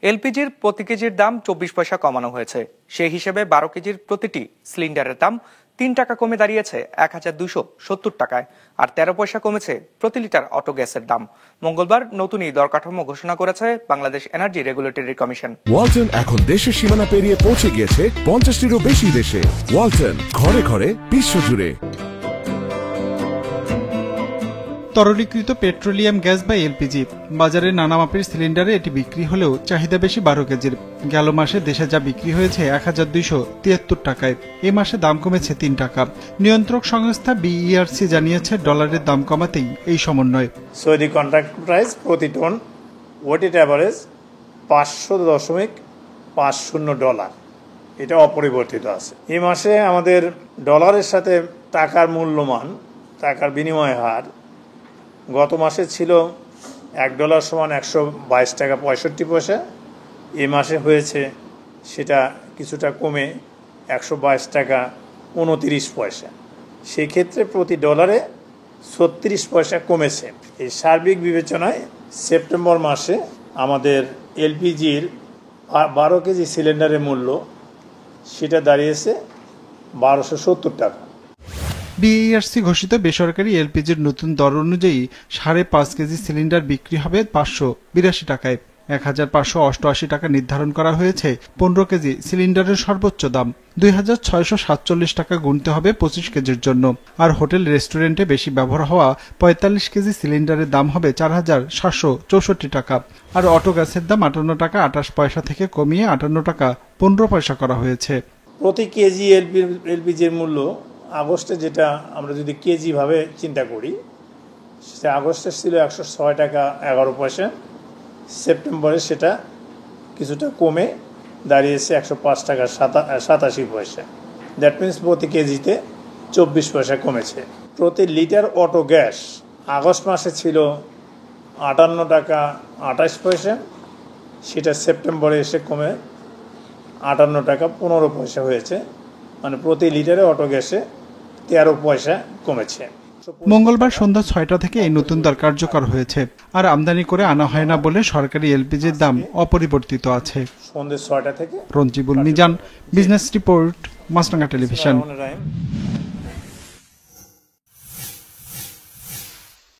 এলপিজির প্রতি কেজির দাম 24 পয়সা কমানো হয়েছে। সেই হিসেবে 12 কেজির প্রতিটি সিলিন্ডারের দাম 3 টাকা কমে দাঁড়িয়েছে 1270 টাকায়, আর 13 পয়সা কমেছে প্রতি লিটার অটো গ্যাসের দাম। মঙ্গলবার নতুন এই দর কাঠামো ঘোষণা করেছে Bangladesh energy regulatory commission. Walton এখন দেশের সীমানা পেরিয়ে পৌঁছে গিয়েছে 50টিরও বেশি দেশে। ওয়ালটন, ঘরে ঘরে বিশ্বজুড়ে। তরলীকৃত পেট্রোলিয়াম গ্যাস বা এলপিজি বাজারে নানা মাপের সিলিন্ডারে এটি বিক্রি হলেও চাহিদা বেশি 12 কেজির। গেল মাসে দেশে যা বিক্রি হয়েছে 1273 টাকায়, এ মাসে দাম কমেছে 3 টাকা। নিয়ন্ত্রক সংস্থা বিইআরসি জানিয়েছে ডলারের দাম কমাতেই এই সমন্বয়। সৌদি কন্ট্রাক্ট প্রাইস প্রতি টন ওয়েটেড অ্যাভারেজ 500.50 ডলার, এটা অপরিবর্তিত আছে। এই মাসে আমাদের ডলারের সাথে টাকার মূল্যমান, টাকার বিনিময় হার গত মাসে ছিল $1 সমান 122 টাকা 65 পয়সা। এই মাসে হয়েছে সেটা কিছুটা কমে 122 টাকা 29 পয়সা। সেই ক্ষেত্রে প্রতি ডলারে 36 পয়সা কমেছে। এই সার্বিক বিবেচনায় সেপ্টেম্বর মাসে আমাদের এলপিজির 12 কেজি সিলিন্ডারের মূল্য সেটা দাঁড়িয়েছে 1270 টাকা। বিইআরসি ঘোষিত বেসরকারি এলপিজির নতুন দর অনুযায়ী 5.5 কেজি সিলিন্ডার বিক্রি হবে 582 টাকায়। 1588 টাকা নির্ধারণ করা হয়েছে 15 কেজি সিলিন্ডারের সর্বোচ্চ দাম। 2647 টাকা গুনতে হবে 25 কেজির জন্য। আর হোটেল রেস্টুরেন্টে বেশি ব্যবহার হওয়া 45 কেজি সিলিন্ডারের দাম হবে 4764 টাকা। আর অটো গ্যাসের দাম 58 টাকা 28 পয়সা থেকে কমিয়ে 58 টাকা 15 পয়সা করা হয়েছে। প্রতি কেজি এলপিজির মূল্য আগস্টে, যেটা আমরা যদি কেজি ভাবে চিন্তা করি, সেটা আগস্টে ছিল 106 টাকা 11 পয়সা। সেপ্টেম্বরে সেটা কিছুটা কমে দাঁড়িয়েছে 105 টাকা 87 পয়সা। দ্যাট মিনস প্রতি কেজিতে 24 পয়সা কমেছে। প্রতি লিটার অটো গ্যাস আগস্ট মাসে ছিল 58 টাকা 28 পয়সা, সেটা সেপ্টেম্বরে এসে কমে 58 টাকা 15 পয়সা হয়েছে। মানে প্রতি লিটারে অটো গ্যাসে 13 পয়সা কমেছে। মঙ্গলবার সন্ধ্যা 6টা থেকে এই নতুন দর কার্যকর হয়েছে। আর আমদানি করে আনা হয় না বলে সরকারি এলপিজির দাম অপরিবর্তিত আছে। সন্ধ্যা 6টা থেকে। রঞ্জিবুল মিজান, বিজনেস রিপোর্ট, মাছরাঙা টেলিভিশন।